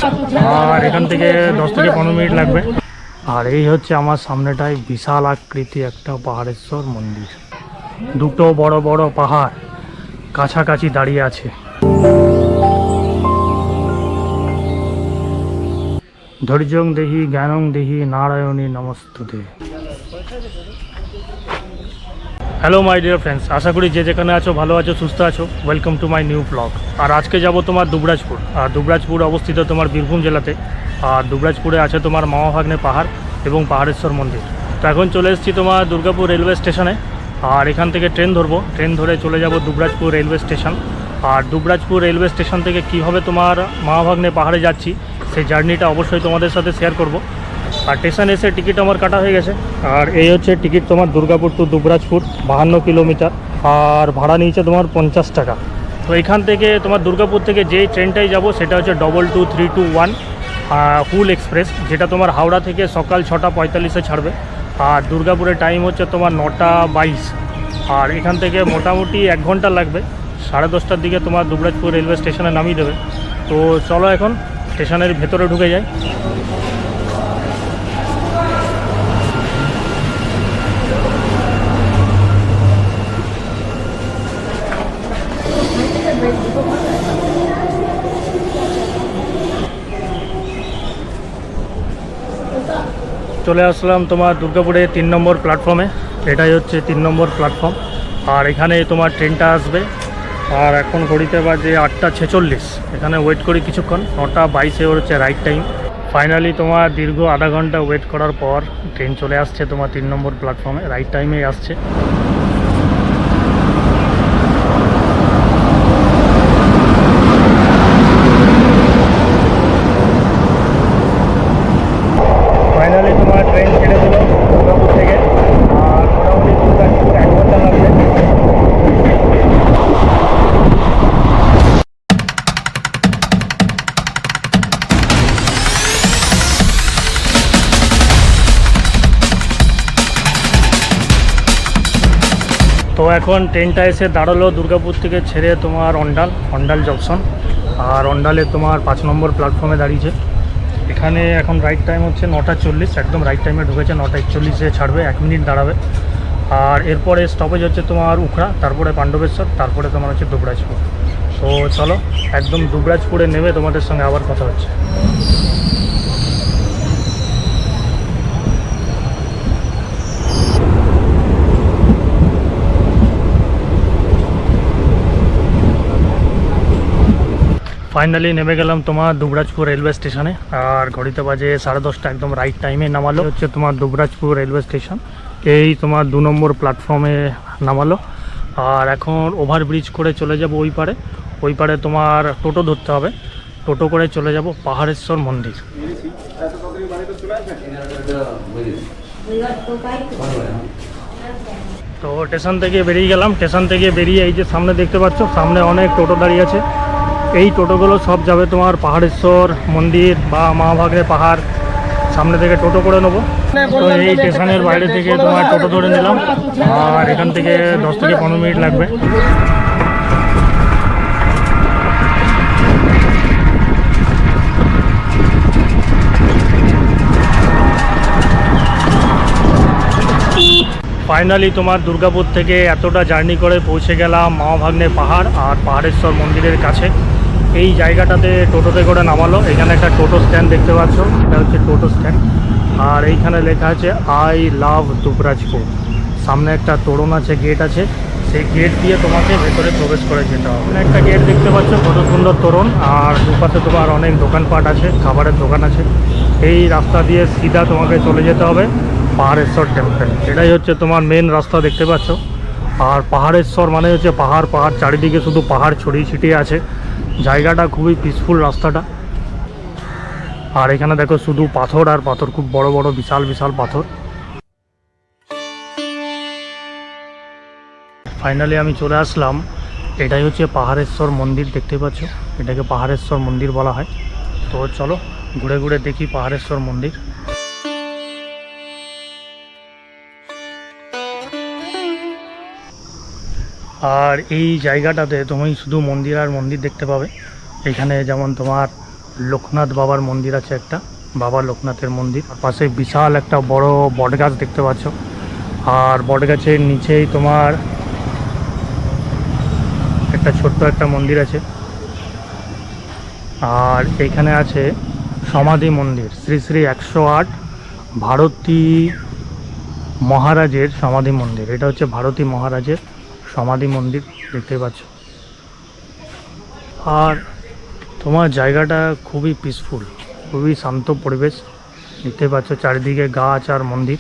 আর এখান থেকে 10 থেকে 15 মিনিট লাগবে। আর এই হচ্ছে আমার সামনেটায় বিশাল আকৃতি একটা পাহাড়েশ্বর মন্দির। দুটো বড় বড় পাহাড় কাছাকাছি দাঁড়িয়ে আছে। ধৈর্যং দেহি জ্ঞানং দেহি নারায়ণী নমস্তুতে। হ্যালো মাই ডিয়ার ফ্রেন্ডস, আশা করি যে যেখানে আছো ভালো আছো, সুস্থ আছো। Welcome to my new blog. আর আজকে যাব তোমার দুবরাজপুর। আর দুবরাজপুর অবস্থিত তোমার বীরভূম জেলাতে। আর দুবরাজপুরে আছে তোমার মামাভাগ্নে পাহাড় এবং পাহাড়েশ্বর মন্দির। তো এখন চলে এসেছি তোমার দুর্গাপুর রেলওয়ে স্টেশনে। আর এখান থেকে ট্রেন ধরবো, ট্রেন ধরে চলে যাব দুবরাজপুর রেলওয়ে স্টেশন। আর দুবরাজপুর রেলওয়ে স্টেশন থেকে কীভাবে তোমার মামাভাগ্নে পাহাড়ে যাচ্ছি সেই জার্নিটা অবশ্যই তোমাদের সাথে শেয়ার করব। আর স্টেশন এসে টিকিট আমার কাটা হয়ে গেছে। আর এই হচ্ছে টিকিট তোমার দুর্গাপুর টু দুবরাজপুর 52 কিলোমিটার। আর ভাড়া নিয়েছে তোমার 50 টাকা। তো এখান থেকে তোমার দুর্গাপুর থেকে যেই ট্রেনটাই যাব সেটা হচ্ছে 22321 হুল এক্সপ্রেস, যেটা তোমার হাওড়া থেকে সকাল 6:45-এ ছাড়বে। আর দুর্গাপুরের টাইম হচ্ছে তোমার 9:22। আর এখান থেকে মোটামুটি 1 ঘন্টা লাগবে। 10:30টার দিকে তোমার দুবরাজপুর রেলওয়ে স্টেশনে নামিয়ে দেবে। তো চলো এখন স্টেশনের ভেতরে ঢুকে যাই। চলে আসলাম তোমার দুর্গাপুরে 3 নম্বর প্ল্যাটফর্মে। এটাই হচ্ছে 3 নম্বর প্ল্যাটফর্ম। আর এখানে তোমার ট্রেনটা আসবে। আর এখন ঘড়িতে বাজে 8:46। এখানে ওয়েট করি কিছুক্ষণ। 9:22-এ হচ্ছে রাইট টাইম। ফাইনালি তোমার দীর্ঘ আধা ঘন্টা ওয়েট করার পর ট্রেন চলে আসছে তোমার 3 নম্বর প্ল্যাটফর্মে, রাইট টাইমেই আসছে। ফাইনালি তোমার ট্রেন ছেড়ে দিল দুর্গাপুর থেকে। আর মোটামুটি দুর্গাপুর 1 ঘন্টা লাগবে। তো এখন ট্রেনটা এসে দাঁড়ালো দুর্গাপুর থেকে ছেড়ে তোমার অন্ডাল জংশন। আর অন্ডালে তোমার 5 নম্বর প্ল্যাটফর্মে দাঁড়িয়েছে। এখানে এখন রাইট টাইম হচ্ছে 9:40, একদম রাইট টাইমে ঢুকেছে। 9:41-এ ছাড়বে, 1 মিনিট দাঁড়াবে। আর এরপরে স্টপেজ হচ্ছে তোমার উখড়া, তারপরে পাণ্ডবেশ্বর, তারপরে তোমার হচ্ছে দুবরাজপুর। তো চলো একদম দুবরাজপুরে নেমে তোমাদের সঙ্গে আবার কথা হচ্ছে। ফাইনালি নেমে গেলাম তোমার দুবরাজপুর রেলওয়ে স্টেশনে। আর ঘড়িতে বাজে 10:30, একদম রাইট টাইমে নামালো। হচ্ছে তোমার দুবরাজপুর রেলওয়ে স্টেশন। এই তোমার 2 নম্বর প্ল্যাটফর্মে নামালো। আর এখন ওভারব্রিজ করে চলে যাব ওই পারে তোমার টোটো ধরতে হবে। টোটো করে চলে যাব পাহাড়েশ্বর মন্দির। তো স্টেশন থেকে বেরিয়ে গেলাম। স্টেশন থেকে বেরিয়ে এই যে সামনে দেখতে পাচ্ছ, সামনে অনেক টোটো দাঁড়িয়ে আছে। এই টোটোগুলো সব যাবে তোমার পাহাড়েশ্বর মন্দির বা মামাভাগ্নে পাহাড়। সামনে থেকে টোটো করে নেবো। তো এই স্টেশনের বাইরে থেকে তোমার টোটো ধরে নিলাম। আর এখান থেকে 10 থেকে 15 মিনিট লাগবে। ফাইনালি তোমার দুর্গাপুর থেকে এতটা জার্নি করে পৌঁছে গেলাম মামাভাগ্নে পাহাড় আর পাহাড়েশ্বর মন্দিরের কাছে। এই জায়গাটাতে টোটোতে করে নামালো। এখানে একটা টোটো স্ট্যান্ড দেখতে পাচ্ছ, এটা হচ্ছে টোটো স্ট্যান্ড। আর এইখানে লেখা আছে আই লাভ দুবরাজপুর। সামনে একটা তোরণ আছে, গেট আছে। সেই গেট দিয়ে তোমাকে ভেতরে প্রবেশ করে যেতে হবে। একটা গেট দেখতে পাচ্ছ, কত সুন্দর তোরণ। আর দুপাশে তোমার অনেক দোকানপাট আছে, খাবারের দোকান আছে। এই রাস্তা দিয়ে সিধা তোমাকে চলে যেতে হবে পাহাড়েশ্বর টেম্পল। এটাই হচ্ছে তোমার মেন রাস্তা দেখতে পাচ্ছ। আর পাহাড়েশ্বর মানে হচ্ছে পাহাড়, চারিদিকে শুধু পাহাড় ছড়িয়ে ছিটিয়ে আছে। জায়গাটা খুবই পিসফুল রাস্তাটা। আর এখানে দেখো শুধু পাথর আর পাথর, খুব বড় বড় বিশাল বিশাল পাথর। ফাইনালি আমি চলে আসলাম। এটাই হচ্ছে পাহাড়েশ্বর মন্দির, দেখতে পাচ্ছ। এটাকে পাহাড়েশ্বর মন্দির বলা হয়। তো চলো ঘুরে ঘুরে দেখি পাহাড়েশ্বর মন্দির। আর এই জায়গাটাতে তুমি শুধু মন্দির আর মন্দির দেখতে পাবে। এখানে যেমন তোমার লোকনাথ বাবার মন্দির আছে একটা, বাবা লোকনাথের মন্দির। পাশে বিশাল একটা বড় বটগাছ দেখতে পাচ্ছ, আর বটগাছের নিচেই তোমার একটা ছোট্ট একটা মন্দির আছে। আর এখানে আছে সমাধি মন্দির, শ্রী শ্রী 108 ভারতী মহারাজের সমাধি মন্দির। এটা হচ্ছে ভারতী মহারাজের সমাধি মন্দির, দেখতে পাচ্ছ। আর তোমার জায়গাটা খুবই পিসফুল, খুবই শান্ত পরিবেশ, দেখতে পাচ্ছ চারিদিকে গাছ আর মন্দির।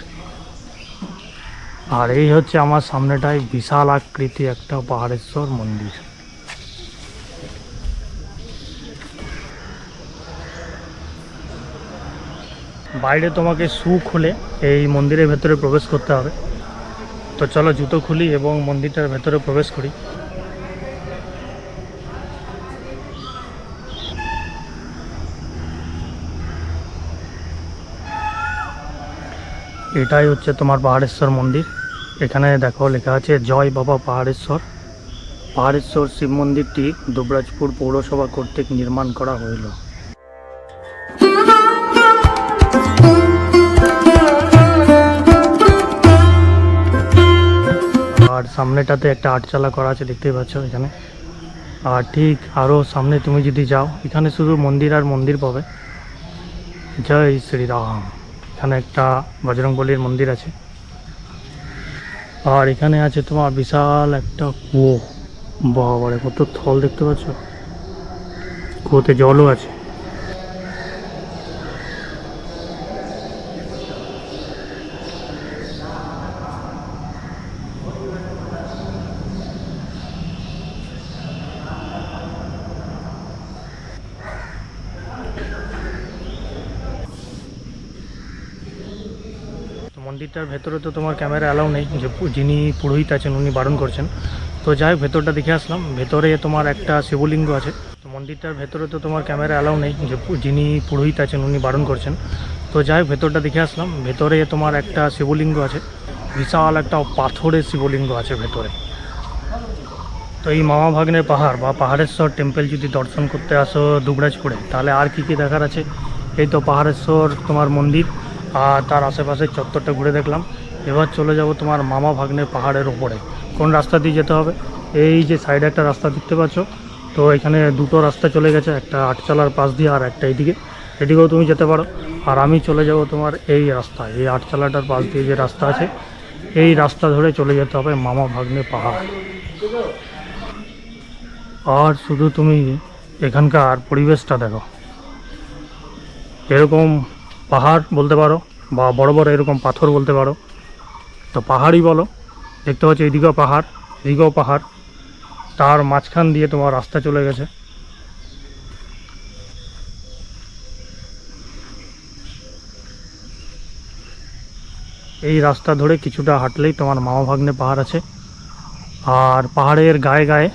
আর এই হচ্ছে আমার সামনেটায় বিশাল আকৃতি একটা পাহাড়েশ্বর মন্দির। বাইরে তোমাকে শু খুলে এই মন্দিরের ভেতরে প্রবেশ করতে হবে। তো চলো জুতো খুলি এবং মন্দিরটার ভেতরে প্রবেশ করি। এটাই হচ্ছে তোমার পাহাড়েশ্বর মন্দির। এখানে দেখো লেখা আছে জয় বাবা পাহাড়েশ্বর। পাহাড়েশ্বর শিব মন্দিরটি দুবরাজপুর পৌরসভা কর্তৃক নির্মাণ করা হইল। আর সামনেটাতে একটা আটচালা করা আছে, দেখতেই পাচ্ছ এখানে। আর ঠিক আরও সামনে তুমি যদি যাও, এখানে শুধু মন্দির আর মন্দির পাবে। জয় শ্রীরাম। এখানে একটা বজরংবলীর মন্দির আছে। আর এখানে আছে তোমার বিশাল একটা কুয়ো। বাবারে কত থল দেখতে পাচ্ছ, কুয়োতে জলও আছে। মন্দিরটার ভেতরে তো তোমার ক্যামেরা অ্যালাউ নেই, যে যিনি পুরোহিত আছেন উনি বারণ করছেন। তো যাই হোক, ভেতরটা দেখে আসলাম। ভেতরে তোমার একটা শিবলিঙ্গ আছে। তো মন্দিরটার ভেতরে তো তোমার ক্যামেরা অ্যালাউ নেই, যে যিনি পুরোহিত আছেন উনি বারণ করছেন। তো যাই হোক, ভেতরটা দেখে আসলাম। ভেতরে তোমার একটা শিবলিঙ্গ আছে, বিশাল একটা পাথরের শিবলিঙ্গ আছে ভেতরে। তো এই মামা ভাগ্নের পাহাড় বা পাহাড়েশ্বর টেম্পল যদি দর্শন করতে আসো দুবরাজপুরে, তাহলে আর কি কি দেখার আছে? এই তো পাহাড়েশ্বর তোমার মন্দির, আর তার আশেপাশে চত্বরটা ঘুরে দেখলাম। এবার চলে যাব তোমার মামা ভাগ্নের পাহাড়ের ওপরে। কোন রাস্তা দিয়ে যেতে হবে? এই যে সাইডে একটা রাস্তা দেখতে পাচ্ছ, তো এখানে দুটো রাস্তা চলে গেছে, একটা আটচালার পাশ দিয়ে আর একটা এইদিকে। এদিকেও তুমি যেতে পারো। আর আমি চলে যাব তোমার এই রাস্তা, এই আটচালাটার পাশ দিয়ে যে রাস্তা আছে, এই রাস্তা ধরে চলে যেতে হবে মামা ভাগ্নে পাহাড়। আর শুধু তুমি এখানকার পরিবেশটা দেখো, এরকম পাহাড় বলতে পারো বা বড় বড় এরকম পাথর বলতে পারো, তো পাহাড়ই বলো। দেখতে পাচ্ছ এদিকেও পাহাড়, এদিকেও পাহাড়, তার মাঝখান দিয়ে তোমার রাস্তা চলে গেছে। এই রাস্তা ধরে কিছুটা হাঁটলেই তোমার মামা ভাগ্নে পাহাড় আছে। আর পাহাড়ের গায়ে গায়ে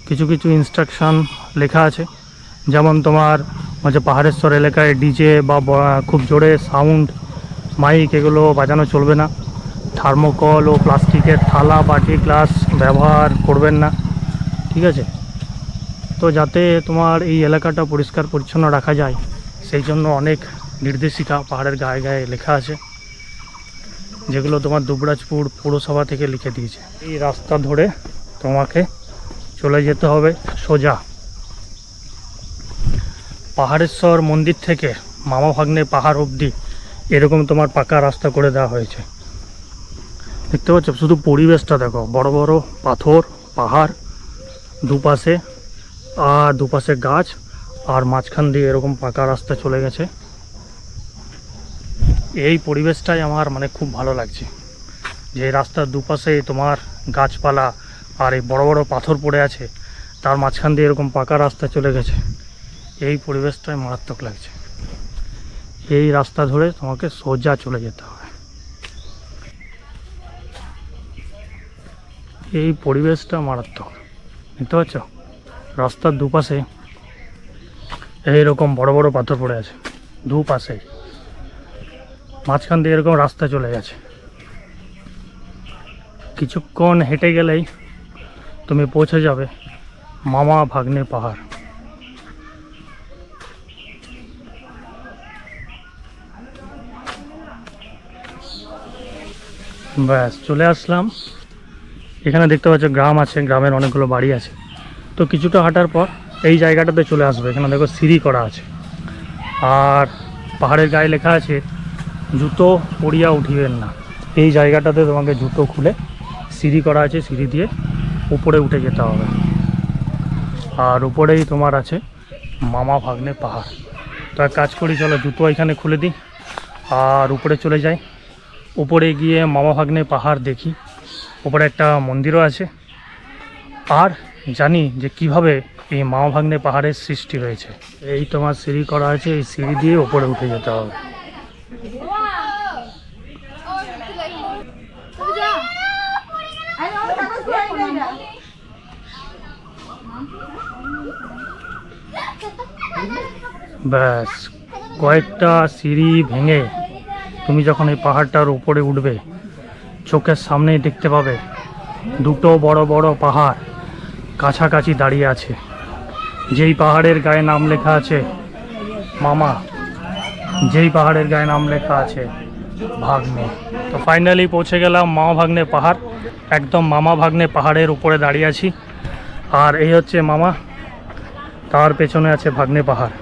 কিছু কিছু ইনস্ট্রাকশান লেখা আছে, যেমন তোমার হচ্ছে পাহাড়েশ্বর এলাকায় ডিজে বা খুব জোরে সাউন্ড মাইক এগুলো বাজানো চলবে না। থার্মোকল ও প্লাস্টিকের থালা বাটি গ্লাস ব্যবহার করবেন না, ঠিক আছে? তো যাতে তোমার এই এলাকাটা পরিষ্কার পরিচ্ছন্ন রাখা যায়, সেই জন্য অনেক নির্দেশিকা পাহাড়ের গায়ে গায়ে লেখা আছে, যেগুলো তোমার দুবরাজপুর পৌরসভা থেকে লিখে দিয়েছে। এই রাস্তা ধরে তোমাকে চলে যেতে হবে সোজা। পাহাড়েশ্বর মন্দির থেকে মামা ভাগ্নে পাহাড় অবধি এরকম তোমার পাকা রাস্তা করে দেওয়া হয়েছে, দেখতে পাচ্ছ? শুধু পরিবেশটা দেখো, বড় বড় পাথর, পাহাড় দুপাশে, আর দুপাশে গাছ, আর মাঝখান দিয়ে এরকম পাকা রাস্তা চলে গেছে। এই পরিবেশটাই আমার মানে খুব ভালো লাগছে, যে রাস্তার দুপাশে তোমার গাছপালা আর এই বড় বড় পাথর পড়ে আছে, তার মাঝখান দিয়ে এরকম পাকা রাস্তা চলে গেছে। এই পরিবেশটাই মারাত্মক লাগছে। এই রাস্তা ধরে তোমাকে সোজা চলে যেতে হবে। এই পরিবেশটা মারাত্মক, দেখতে পাচ্ছ? রাস্তার দুপাশে এইরকম বড় বড় পাথর পড়ে আছে, দুপাশে মাঝখান দিয়ে এরকম রাস্তা চলে গেছে। কিছুক্ষণ হেঁটে গেলেই তুমি পৌঁছে যাবে মামা ভাগ্নে পাহাড়। ব্যাস চলে আসলাম। এখানে দেখতে পাচ্ছ গ্রাম আছে, গ্রামের অনেকগুলো বাড়ি আছে। তো কিছুটা হাঁটার পর এই জায়গাটাতে চলে আসবে। এখানে দেখো সিঁড়ি করা আছে, আর পাহাড়ের গায়ে লেখা আছে জুতো পরিয়া উঠিবেন না। এই জায়গাটাতে তোমাকে জুতো খুলে সিঁড়ি করা আছে, সিঁড়ি দিয়ে উপরে উঠে যেতে হবে। আর উপরেই তোমার আছে মামা ভাগ্নে পাহাড়। তো এক কাজ করি, চলো জুতো এখানে খুলে দিই আর উপরে চলে যাই। উপরে গিয়ে মামা ভাগ্নে পাহাড় দেখি। উপরে একটা মন্দিরও আছে, আর জানি যে কিভাবে এই মামা ভাগ্নে পাহাড়ের সৃষ্টি হয়েছে। এই তোমার সিঁড়ি করা আছে, এই সিঁড়ি দিয়ে উপরে উঠে যেতে হবে। ব্যাস কয়েকটা সিঁড়ি ভেঙে তুমি যখন এই পাহাড়টার উপরে উঠবে, চোখের সামনেই দেখতে পাবে দুটো বড় বড় পাহাড় কাছাকাছি দাঁড়িয়ে আছে। যেই পাহাড়ের গায়ে নাম লেখা আছে মামা, যেই পাহাড়ের গায়ে নাম লেখা আছে ভাগ্নে। তো ফাইনালি পৌঁছে গেলাম মামা ভাগ্নে পাহাড়। একদম মামা ভাগ্নে পাহাড়ের উপরে দাঁড়িয়ে আছি। আর এই হচ্ছে মামা, তার পেছনে আছে ভাগ্নে পাহাড়।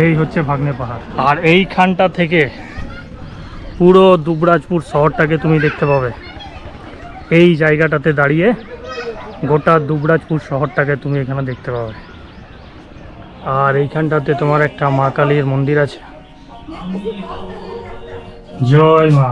এই হচ্ছে ভাগ্নে পাহাড়। আর এইখানটা থেকে পুরো দুবরাজপুর শহরটাকে তুমি দেখতে পাবে। এই জায়গাটাতে দাঁড়িয়ে গোটা দুবরাজপুর শহরটাকে তুমি এখানে দেখতে পাবে। আর এইখানটাতে তোমার একটা মা কালীর মন্দির আছে। জয় মা।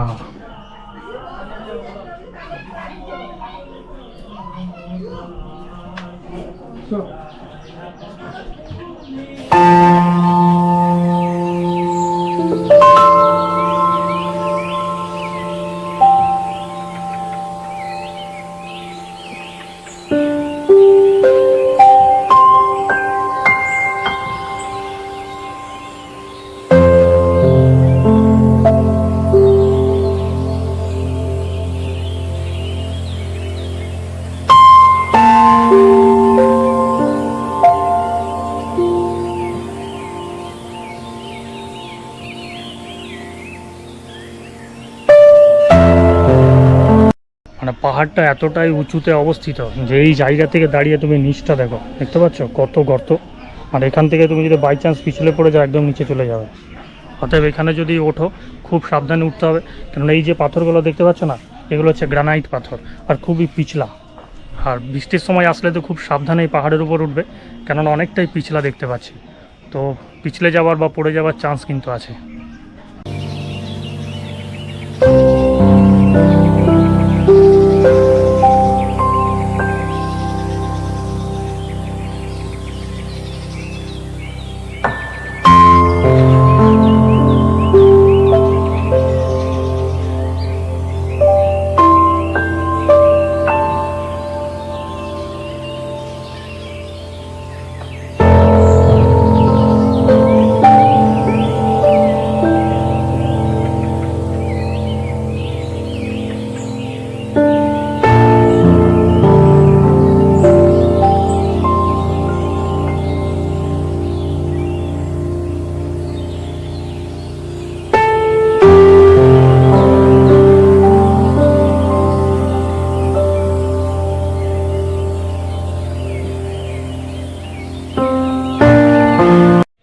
মানে পাহাড়টা এতটাই উঁচুতে অবস্থিত যে এই জায়গা থেকে দাঁড়িয়ে তুমি নিচটা দেখো, দেখতে পাচ্ছ কত গর্ত। আর এখান থেকে তুমি যদি বাই চান্স পিছলে পড়ে যাও একদম নিচে চলে যাবে। অতএব এখানে যদি ওঠো খুব সাবধানে উঠতে হবে, কেননা এই যে পাথরগুলো দেখতে পাচ্ছ না, এগুলো হচ্ছে গ্রানাইট পাথর আর খুবই পিছলা। আর বৃষ্টির সময় আসলে তো খুব সাবধানে এই পাহাড়ের উপর উঠবে, কেননা অনেকটাই পিছলা দেখতে পাচ্ছি। তো পিছলে যাওয়ার বা পড়ে যাওয়ার চান্স কিন্তু আছে।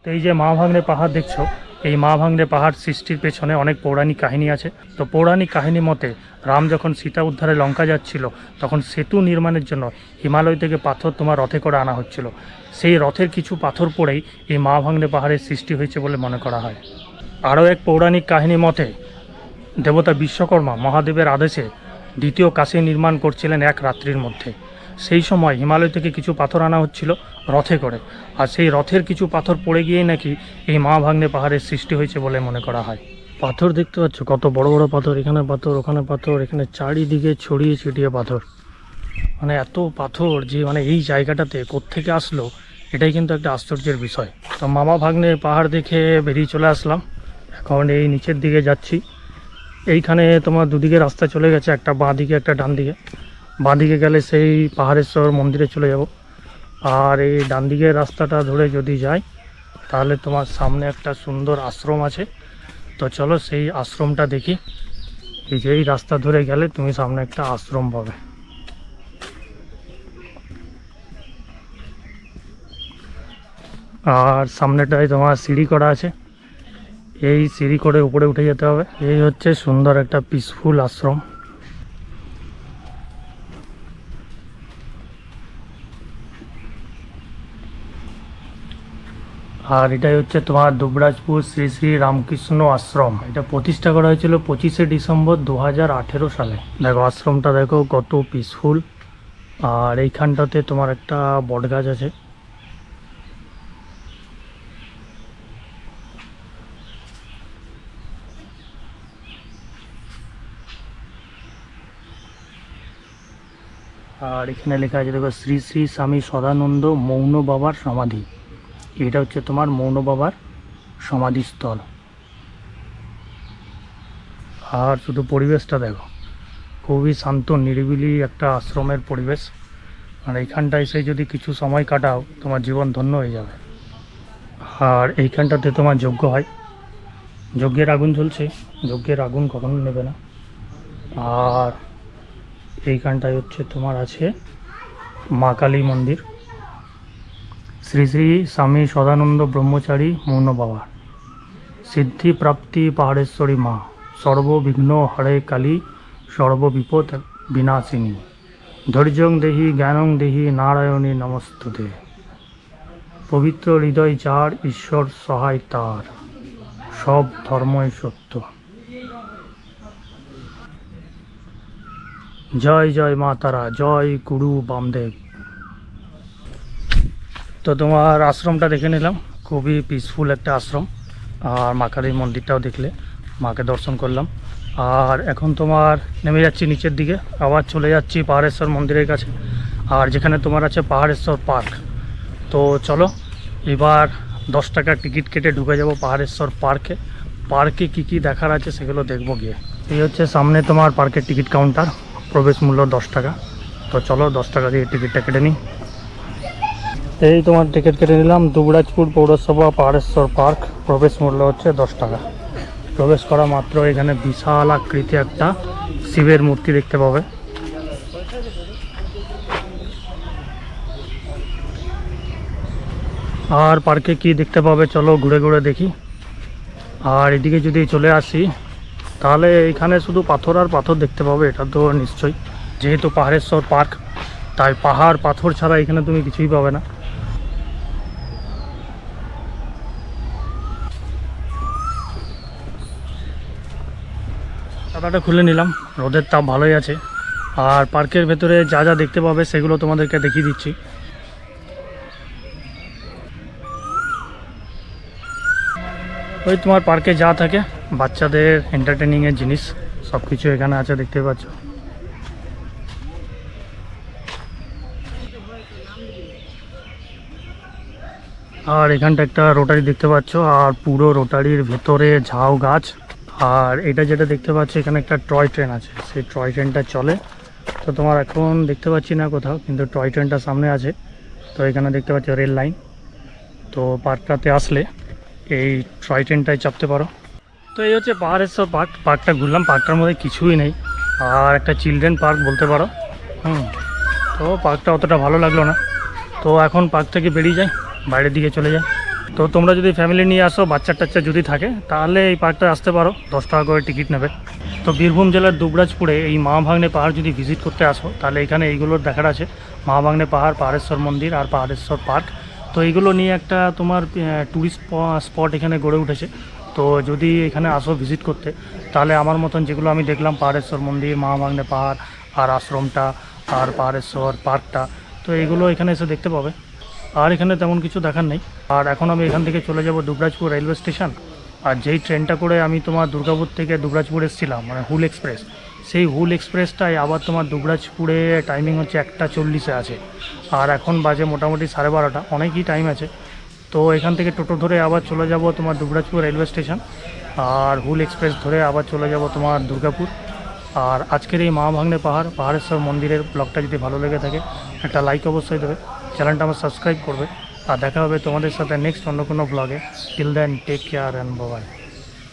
তো এই যে মা ভাগ্নে পাহাড় দেখছো, এই মা ভাগ্নে পাহাড় সৃষ্টির পেছনে অনেক পৌরাণিক কাহিনী আছে। তো পৌরাণিক কাহিনী মতে রাম যখন সীতা উদ্ধারে লঙ্কা যাচ্ছিল, তখন সেতু নির্মাণের জন্য হিমালয় থেকে পাথর তোমার রথে করে আনা হচ্ছিল। সেই রথের কিছু পাথর পড়েই এই মা ভাগ্নে পাহাড়ের সৃষ্টি হয়েছে বলে মনে করা হয়। আরও এক পৌরাণিক কাহিনী মতে দেবতা বিশ্বকর্মা মহাদেবের আদেশে দ্বিতীয় কাশী নির্মাণ করছিলেন এক রাত্রির মধ্যে। সেই সময় হিমালয় থেকে কিছু পাথর আনা হচ্ছিল রথে করে, আর সেই রথের কিছু পাথর পড়ে গিয়েই নাকি এই মা ভাগ্নে পাহাড়ের সৃষ্টি হয়েছে বলে মনে করা হয়। পাথর দেখতে পাচ্ছ কত বড় বড় পাথর, এখানে পাথর ওখানে পাথর, এখানে চারিদিকে ছড়িয়ে ছিটিয়ে পাথর। মানে এত পাথর যে মানে এই জায়গাটাতে কোত্থেকে আসলো, এটাই কিন্তু একটা আশ্চর্যের বিষয়। তো মামা ভাগ্নে পাহাড় দেখে বেরিয়ে চলে আসলাম। এখন এই নিচের দিকে যাচ্ছি। এইখানে তোমার দুদিকে রাস্তা চলে গেছে, একটা বাঁ দিকে একটা ডান দিকে। বাঁ দিকে গেলে সেই পাহাড়েশ্বর মন্দিরে চলে যাব, আর এই ডান দিকের রাস্তাটা ধরে যদি যাই তাহলে তোমার সামনে একটা সুন্দর আশ্রম আছে। তো চলো সেই আশ্রমটা দেখি। এই যে এই রাস্তা ধরে গেলে তুমি সামনে একটা আশ্রম পাবে। আর সামনেটায় তোমার সিঁড়ি করা আছে, এই সিঁড়ি করে উপরে উঠে যেতে হবে। এই হচ্ছে সুন্দর একটা পিসফুল আশ্রম। আর এটাই হচ্ছে তোমার দুবরাজপুর শ্রী শ্রী রামকৃষ্ণ আশ্রম। এটা প্রতিষ্ঠা করা হয়েছিল 25শে ডিসেম্বর 2018 সালে। দেখো আশ্রমটা দেখো কত পিসফুল। আর এইখানটাতে তোমার একটা বট গাছ আছে। আর এখানে লেখা আছে দেখো শ্রী শ্রী স্বামী সদানন্দ মৌন বাবার সমাধি। এটা হচ্ছে তোমার মৌন বাবার সমাধিস্থল। আর শুধু পরিবেশটা দেখো, খুবই শান্ত নিরিবিলি একটা আশ্রমের পরিবেশ। আর এইখানটায় এসে যদি কিছু সময় কাটাও তোমার জীবন ধন্য হয়ে যাবে। আর এইখানটাতে তোমার যজ্ঞ হয়, যজ্ঞের আগুন জ্বলছে, যজ্ঞের আগুন কখনো নেবে না। আর এইখানটায় হচ্ছে তোমার আছে মা কালী মন্দির, শ্রী শ্রী স্বামী সদানন্দ ব্রহ্মচারী মৌন বাবা, সিদ্ধি প্রাপ্তি পাহাড়েশ্বরী মা, সর্ববিঘ্ন হরে কালী, সর্ববিপদ বিনাশিনী, ধৈর্যং দেহি জ্ঞানং দেহি নারায়ণী নমস্তুতে, পবিত্র হৃদয় যার ঈশ্বর সহায় তার, সব ধর্মই সত্য। জয় জয় মা তারা, জয় গুরু বামদেব। তো তোমার আশ্রমটা দেখে নিলাম, খুবই পিসফুল একটা আশ্রম। আর মা কালীর মন্দিরটাও দেখলে, মাকে দর্শন করলাম। আর এখন তোমার নেমে যাচ্ছি নিচের দিকে, আবার চলে যাচ্ছি পাহাড়েশ্বর মন্দিরের কাছে, আর যেখানে তোমার আছে পাহাড়েশ্বর পার্ক। তো চলো এবার 10 টাকার টিকিট কেটে ঢুকে যাব পাহাড়েশ্বর পার্কে। পার্কে কি কি দেখার আছে সেগুলো দেখবো গিয়ে। এই হচ্ছে সামনে তোমার পার্কের টিকিট কাউন্টার, প্রবেশ মূল্য 10 টাকা। তো চলো 10 টাকা দিয়ে টিকিটটা কেটে নিই। এই তোমার টিকিট কেটে নিলাম, দুবরাজপুর পৌরসভা পাহাড়েশ্বর পার্ক। প্রবেশ মূল্য হচ্ছে 10 টাকা। প্রবেশ করা মাত্র এখানে বিশাল আকৃতি একটা শিবের মূর্তি দেখতে পাবে। আর পার্কে কি দেখতে পাবে চলো ঘুরে ঘুরে দেখি। আর এদিকে যদি চলে আসি তাহলে এখানে শুধু পাথর আর পাথর দেখতে পাবে, এটা তো নিশ্চয়ই, যেহেতু পাহাড়েশ্বর পার্ক তাই পাহাড় পাথর ছাড়া এখানে তুমি কিছুই পাবে না। ছাতাটা খুলে নিলাম, রোদের তাপ ভালোই আছে। আর পার্কের ভেতরে যা যা দেখতে পাবে সেগুলো তোমাদেরকে দেখিয়ে দিচ্ছি। ওই তোমার পার্কে যা থাকে বাচ্চাদের এন্টারটেনিংয়ের জিনিস সব কিছু এখানে আছে, দেখতে পাচ্ছ। আর এখানটা একটা রোটারি দেখতে পাচ্ছ, আর পুরো রোটারির ভেতরে ঝাউ গাছ। আর এটা যেটা দেখতে পাচ্ছ এখানে একটা টয় ট্রেন আছে, সেই টয় ট্রেনটা চলে। তো তোমার এখন দেখতে পাচ্ছি না কোথাও, কিন্তু টয় ট্রেনটা সামনে আছে। তো এখানে দেখতে পাচ্ছ রেল লাইন। তো পার্কটাতে আসলে এই টয় ট্রেনটায় চাপতে পারো। তো এই হচ্ছে পাহাড়েশ্বর পার্ক। পার্কটা ঘুরলাম, পার্কটার মধ্যে কিছুই নেই, আর একটা চিলড্রেন পার্ক বলতে পারো। তো পার্কটা অতটা ভালো লাগলো না। তো এখন পার্ক থেকে বেরিয়ে যাই, বাইরের দিকে চলে যাই। তো তোমরা যদি ফ্যামিলি নিয়ে আসো, বাচ্চা টাচ্চা যদি থাকে, তাহলে এই পার্কটা আসতে পারো, 10 টাকা করে টিকিট নেবে। তো বীরভূম জেলার দুবরাজপুরে এই মা ভাগ্নে পাহাড় যদি ভিজিট করতে আসো, তাহলে এখানে এইগুলোর দেখার আছে, মা ভাগ্নে পাহাড়, পাহাড়েশ্বর মন্দির আর পাহাড়েশ্বর পার্ক। তো এইগুলো নিয়ে একটা তোমার ট্যুরিস্ট স্পট এখানে গড়ে উঠেছে। তো যদি এখানে আসো ভিজিট করতে, তাহলে আমার মতন যেগুলো আমি দেখলাম, পাহাড়েশ্বর মন্দির, মা ভাগ্নে পাহাড় আর আশ্রমটা আর পাহাড়েশ্বর পার্কটা, তো এইগুলো এখানে এসে দেখতে পাবে। আর এখানে তেমন কিছু দেখার নেই। আর এখন আমি এখান থেকে চলে যাব দুবরাজপুর রেলওয়ে স্টেশন। আর যেই ট্রেনটা করে আমি তোমার দুর্গাপুর থেকে দুবরাজপুর এসেছিলাম, মানে হুল এক্সপ্রেস, সেই হুল এক্সপ্রেসটাই আবার তোমার দুবরাজপুরে টাইমিং হচ্ছে 1:40-এ আছে। আর এখন বাজে মোটামুটি 12:30, অনেকই টাইম আছে। তো এখান থেকে টোটো ধরে আবার চলে যাব তোমার দুবরাজপুর রেলওয়ে স্টেশন, আর হুল এক্সপ্রেস ধরে আবার চলে যাব তোমার দুর্গাপুর। আর আজকের এই মা ভাগ্নে পাহাড়, পাহাড়েশ্বর মন্দিরের ব্লগটা যদি ভালো লেগে থাকে, একটা লাইক অবশ্যই দেবে, চ্যানেলটা আমার সাবস্ক্রাইব করবে। আর দেখা হবে তোমাদের সাথে নেক্সট অন্য কোনো ব্লগে। Till then take care and by.